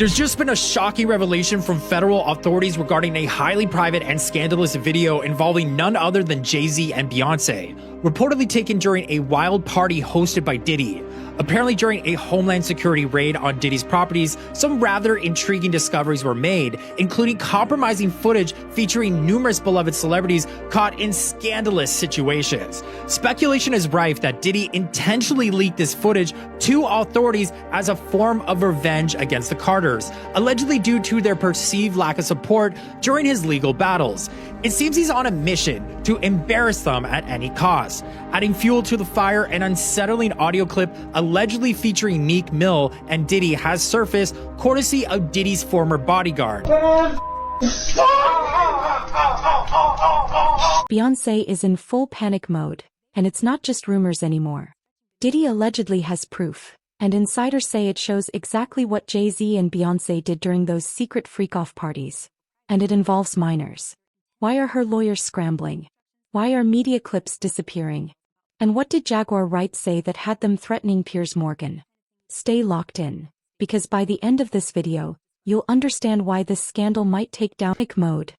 There's just been a shocking revelation from federal authorities regarding a highly private and scandalous video involving none other than Jay-Z and Beyonce, reportedly taken during a wild party hosted by Diddy. Apparently, during a Homeland Security raid on Diddy's properties, some rather intriguing discoveries were made, including compromising footage featuring numerous beloved celebrities caught in scandalous situations. Speculation is rife that Diddy intentionally leaked this footage to authorities as a form of revenge against the Carters, allegedly due to their perceived lack of support during his legal battles. It seems he's on a mission to embarrass them at any cost. Adding fuel to the fire, an unsettling audio clip allegedly featuring Meek Mill and Diddy has surfaced, courtesy of Diddy's former bodyguard. Beyonce is in full panic mode, and it's not just rumors anymore. Diddy allegedly has proof, and insiders say it shows exactly what Jay-Z and Beyonce did during those secret freak-off parties. And it involves minors. Why are her lawyers scrambling? Why are media clips disappearing? And what did Jaguar Wright say that had them threatening Piers Morgan? Stay locked in, because by the end of this video, you'll understand why this scandal might take down panic mode.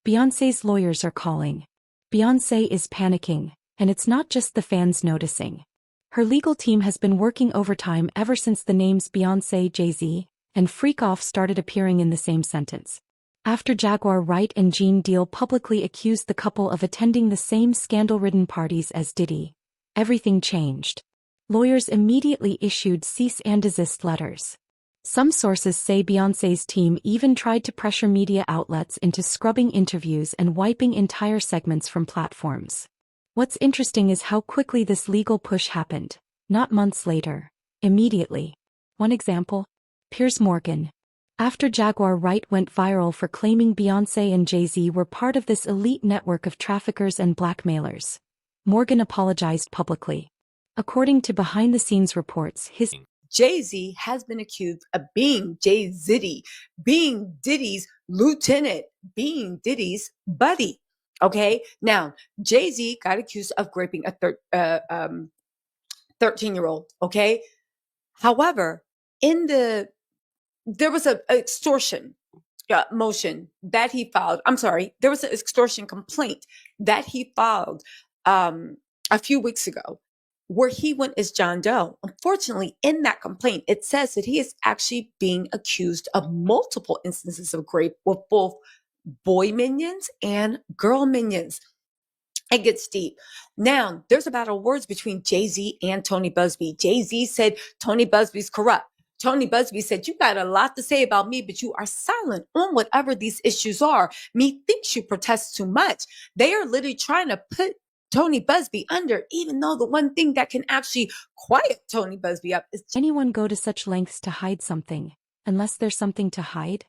Beyonce's lawyers are calling. Beyonce is panicking, and it's not just the fans noticing. Her legal team has been working overtime ever since the names Beyonce, JayZ, and FreakOFFS started appearing in the same sentence. After Jaguar Wright and Gene Deal publicly accused the couple of attending the same scandal-ridden parties as Diddy, everything changed. Lawyers immediately issued cease and desist letters. Some sources say Beyonce's team even tried to pressure media outlets into scrubbing interviews and wiping entire segments from platforms. What's interesting is how quickly this legal push happened, not months later, immediately. One example: Piers Morgan. After Jaguar Wright went viral for claiming Beyonce and Jay-Z were part of this elite network of traffickers and blackmailers, Morgan apologized publicly. According to behind-the-scenes reports, his Jay-Z has been accused of being JayZ, being Diddy's lieutenant, being Diddy's buddy. Okay, now Jay-Z got accused of raping a 13-year-old. Okay, however, there was an extortion motion that he filed. I'm sorry, there was an extortion complaint that he filed a few weeks ago, where he went as John Doe. Unfortunately, in that complaint, it says that he is actually being accused of multiple instances of rape with both boy minions and girl minions. It gets deep. Now, there's a battle of words between Jay-Z and Tony Busby. Jay-Z said Tony Busby's corrupt. Tony Busby said, you got a lot to say about me, but you are silent on whatever these issues are. Methinks you protest too much. They are literally trying to put Tony Busby under, even though the one thing that can actually quiet Tony Busby up is... Anyone go to such lengths to hide something, unless there's something to hide?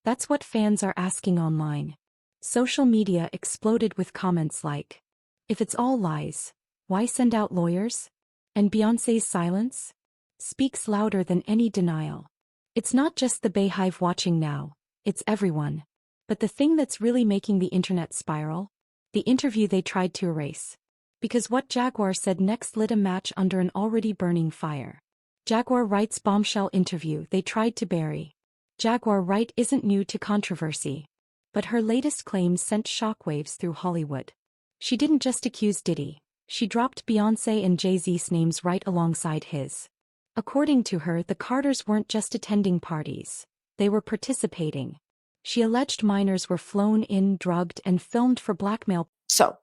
That's what fans are asking online. Social media exploded with comments like, if it's all lies, why send out lawyers? And Beyonce's silence speaks louder than any denial. It's not just the Bayhive watching now, it's everyone. But the thing that's really making the internet spiral? The interview they tried to erase. Because what Jaguar said next lit a match under an already burning fire. Jaguar Wright's bombshell interview they tried to bury. Jaguar Wright isn't new to controversy. But her latest claims sent shockwaves through Hollywood. She didn't just accuse Diddy, she dropped Beyonce and Jay-Z's names right alongside his. According to her, the Carters weren't just attending parties, they were participating. She alleged minors were flown in, drugged, and filmed for blackmail. So,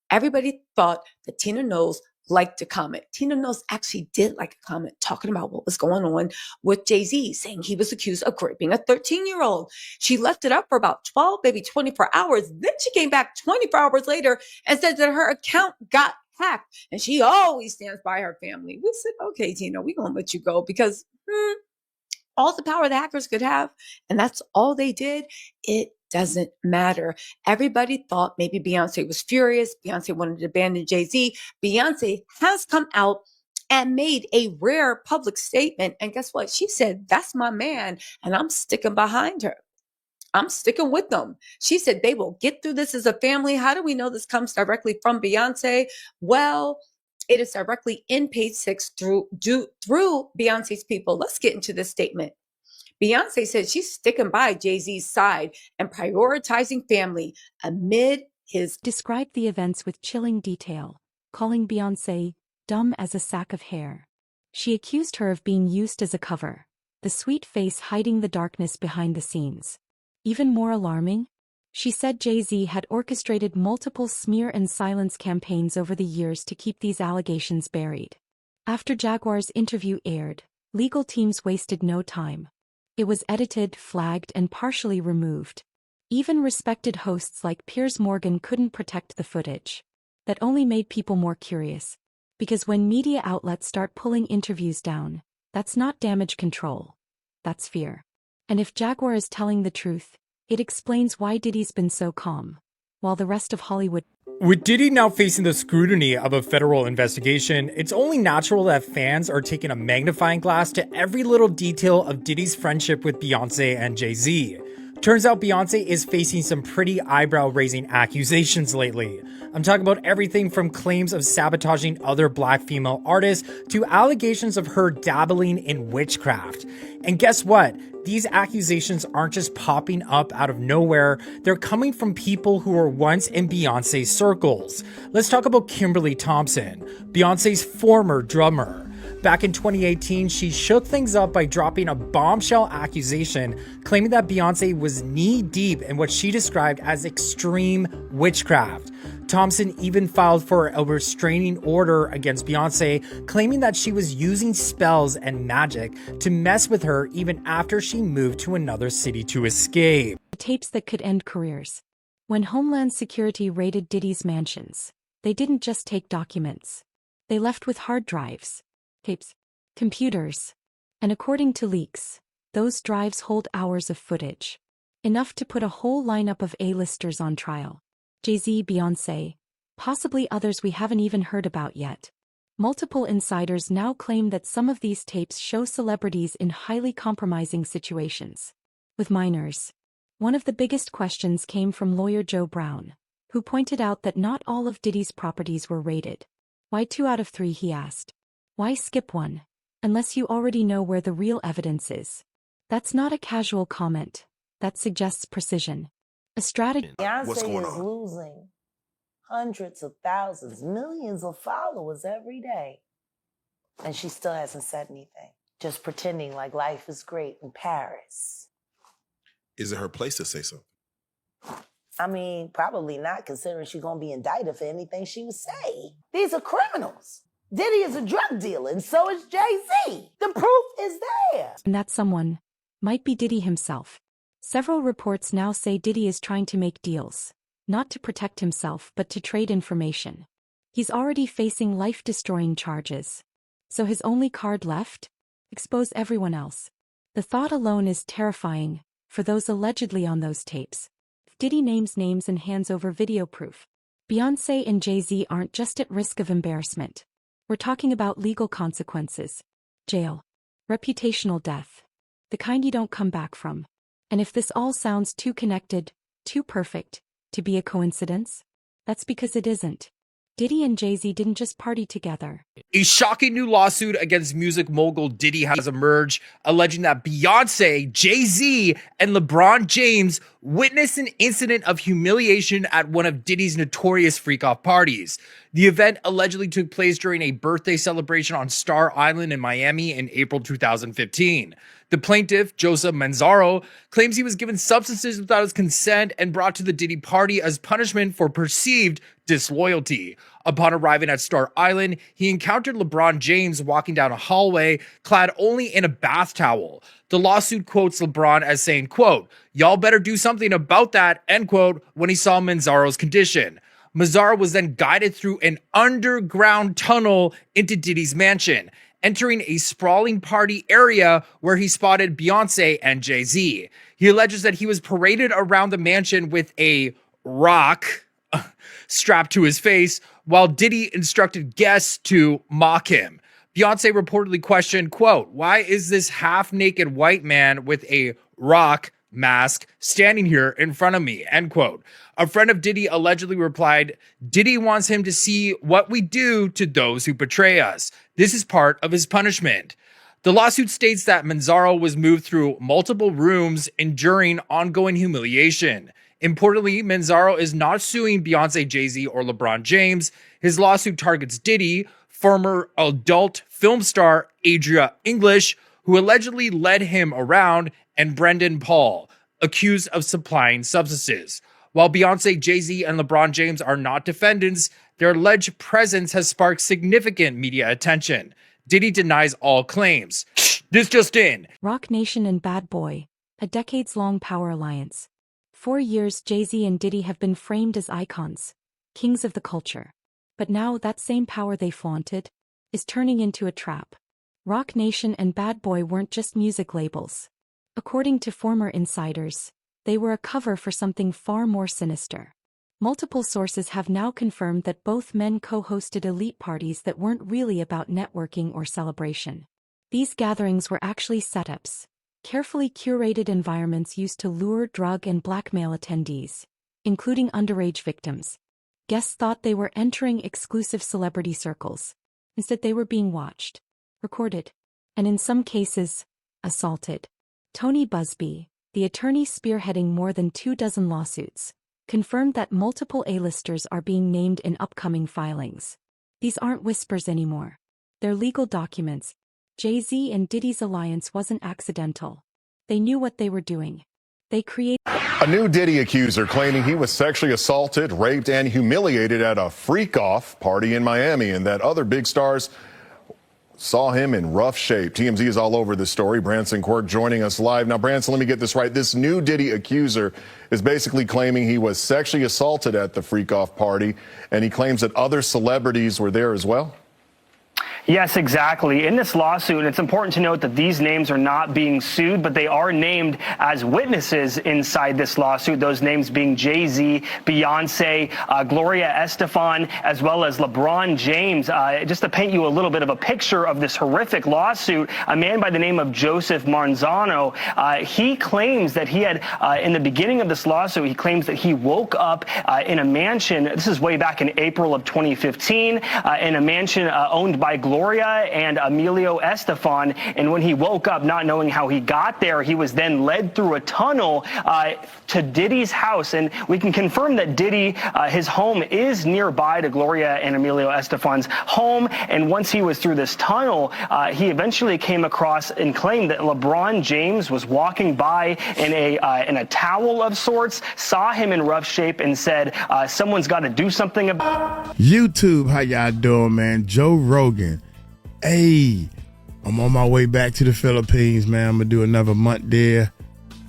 everybody thought that Tina Knowles liked to comment. Tina Knowles actually did like a comment talking about what was going on with Jay-Z, saying he was accused of raping a 13-year-old. She left it up for about 12, maybe 24 hours. Then she came back 24 hours later and said that her account got hacked. And she always stands by her family. We said, okay, Tina, we're going to let you go because all the power the hackers could have, and that's all they did, it doesn't matter. Everybody thought maybe Beyonce was furious. Beyonce wanted to abandon Jay-Z. Beyonce has come out and made a rare public statement. And guess what? She said, that's my man, and I'm sticking behind her. I'm sticking with them. She said they will get through this as a family. How do we know this comes directly from Beyonce? Well, it is directly in page 6 through Beyonce's people. Let's get into this statement. Beyonce said she's sticking by Jay-Z's side and prioritizing family amid his Described the events with chilling detail, calling Beyonce dumb as a sack of hair. She accused her of being used as a cover, the sweet face hiding the darkness behind the scenes. Even more alarming, she said Jay-Z had orchestrated multiple smear and silence campaigns over the years to keep these allegations buried. After Jaguar's interview aired, legal teams wasted no time. It was edited, flagged, and partially removed. Even respected hosts like Piers Morgan couldn't protect the footage. That only made people more curious. Because when media outlets start pulling interviews down, that's not damage control. That's fear. And if Jaguar is telling the truth, it explains why Diddy's been so calm, while the rest of Hollywood. With Diddy now facing the scrutiny of a federal investigation, it's only natural that fans are taking a magnifying glass to every little detail of Diddy's friendship with Beyonce and Jay-Z. Turns out Beyonce is facing some pretty eyebrow-raising accusations lately. I'm talking about everything from claims of sabotaging other black female artists to allegations of her dabbling in witchcraft. And guess what? These accusations aren't just popping up out of nowhere, they're coming from people who were once in Beyonce's circles. Let's talk about Kimberly Thompson, Beyonce's former drummer. Back in 2018, she shook things up by dropping a bombshell accusation claiming that Beyonce was knee-deep in what she described as extreme witchcraft. Thompson even filed for a restraining order against Beyonce, claiming that she was using spells and magic to mess with her even after she moved to another city to escape. Tapes that could end careers. When Homeland Security raided Diddy's mansions, they didn't just take documents. They left with hard drives, tapes, computers. And according to leaks, those drives hold hours of footage. Enough to put a whole lineup of A-listers on trial. JayZ, Beyonce, possibly others we haven't even heard about yet. Multiple insiders now claim that some of these tapes show celebrities in highly compromising situations. With minors, one of the biggest questions came from lawyer Joe Brown, who pointed out that not all of Diddy's properties were raided. Why 2 out of 3, he asked. Why skip one, unless you already know where the real evidence is? That's not a casual comment. That suggests precision. A strategy. Beyonce is losing hundreds of thousands, millions of followers every day. And she still hasn't said anything. Just pretending like life is great in Paris. Is it her place to say something? I mean, probably not, considering she's going to be indicted for anything she would say. These are criminals. Diddy is a drug dealer, and so is Jay-Z. The proof is there. And that someone might be Diddy himself. Several reports now say Diddy is trying to make deals, not to protect himself but to trade information. He's already facing life-destroying charges. So his only card left? Expose everyone else. The thought alone is terrifying for those allegedly on those tapes. If Diddy names names and hands over video proof, Beyonce and Jay-Z aren't just at risk of embarrassment. We're talking about legal consequences. Jail. Reputational death. The kind you don't come back from. And if this all sounds too connected, too perfect, to be a coincidence, that's because it isn't. Diddy and Jay-Z didn't just party together. A shocking new lawsuit against music mogul Diddy has emerged, alleging that Beyonce, Jay-Z, and LeBron James witnessed an incident of humiliation at one of Diddy's notorious freak-off parties. The event allegedly took place during a birthday celebration on Star Island in Miami in April 2015. The plaintiff, Joseph Manzaro, claims he was given substances without his consent and brought to the Diddy party as punishment for perceived disloyalty. Upon arriving at Star Island, he encountered LeBron James walking down a hallway, clad only in a bath towel. The lawsuit quotes LeBron as saying, quote, "Y'all better do something about that," end quote, when he saw Manzaro's condition. Manzaro was then guided through an underground tunnel into Diddy's mansion, entering a sprawling party area where he spotted Beyonce and Jay-Z. He alleges that he was paraded around the mansion with a rock strapped to his face, while Diddy instructed guests to mock him. Beyonce reportedly questioned, quote, "Why is this half-naked white man with a rock mask standing here in front of me?" End quote. A friend of Diddy allegedly replied, "Diddy wants him to see what we do to those who betray us. This is part of his punishment." The lawsuit states that Manzaro was moved through multiple rooms, enduring ongoing humiliation. Importantly, Manzaro is not suing Beyonce, Jay-Z, or LeBron James. His lawsuit targets Diddy, former adult film star Adria English, who allegedly led him around, and Brendan Paul, accused of supplying substances. While Beyonce, Jay-Z, and LeBron James are not defendants, their alleged presence has sparked significant media attention. Diddy denies all claims. This just in. Rock Nation and Bad Boy, a decades-long power alliance. For years, Jay-Z and Diddy have been framed as icons, kings of the culture. But now that same power they flaunted is turning into a trap. Rock Nation and Bad Boy weren't just music labels. According to former insiders, they were a cover for something far more sinister. Multiple sources have now confirmed that both men co-hosted elite parties that weren't really about networking or celebration. These gatherings were actually setups, carefully curated environments used to lure, drug, and blackmail attendees, including underage victims. Guests thought they were entering exclusive celebrity circles. Instead, they were being watched, recorded, and in some cases, assaulted. Tony Busby, the attorney spearheading more than 24 lawsuits, confirmed that multiple A-listers are being named in upcoming filings. These aren't whispers anymore. They're legal documents. Jay-Z and Diddy's alliance wasn't accidental. They knew what they were doing. They created a new Diddy accuser claiming he was sexually assaulted, raped, and humiliated at a freak-off party in Miami, and that other big stars saw him in rough shape. TMZ is all over this story. Branson Quirk joining us live. Now, Branson, let me get this right. This new Diddy accuser is basically claiming he was sexually assaulted at the freak-off party, and he claims that other celebrities were there as well. Yes, exactly. In this lawsuit, and it's important to note that these names are not being sued, but they are named as witnesses inside this lawsuit, those names being Jay-Z, Beyonce, Gloria Estefan, as well as LeBron James. Just to paint you a little bit of a picture of this horrific lawsuit, a man by the name of Joseph Marzano, he claims that he had, in the beginning of this lawsuit, he claims that he woke up in a mansion, this is way back in April of 2015, in a mansion owned by Gloria and Emilio Estefan, and when he woke up not knowing how he got there, he was then led through a tunnel to Diddy's house, and we can confirm that Diddy, his home is nearby to Gloria and Emilio Estefan's home, and once he was through this tunnel, he eventually came across and claimed that LeBron James was walking by in a towel of sorts, saw him in rough shape, and said, someone's got to do something about YouTube. How y'all doing, man? Joe Rogan. Hey, I'm on my way back to the Philippines, man. I'm gonna do another month there.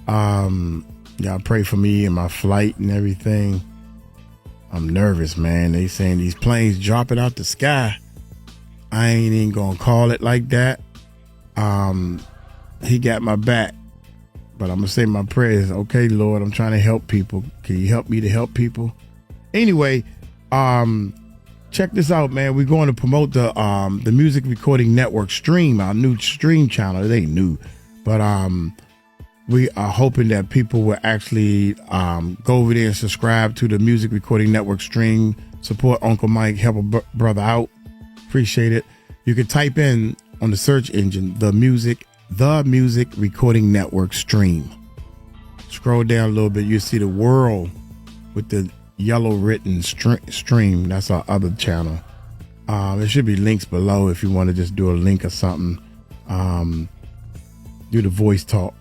Y'all pray for me and my flight and everything. I'm nervous, man. They saying these planes dropping out the sky. I ain't even gonna call it like that. He got my back, but I'm gonna say my prayers. Okay, Lord, I'm trying to help people. Can you help me to help people? Anyway, check this out, man. We're going to promote the Music Recording Network stream, our new stream channel. It ain't new, but we are hoping that people will actually go over there and subscribe to the Music Recording Network stream. Support Uncle Mike, help a brother out. Appreciate it. You can type in on the search engine the Music Recording Network stream. Scroll down a little bit, you'll see the world with the yellow written stream. That's our other channel. There should be links below if you want to just do a link or something. Do the voice talk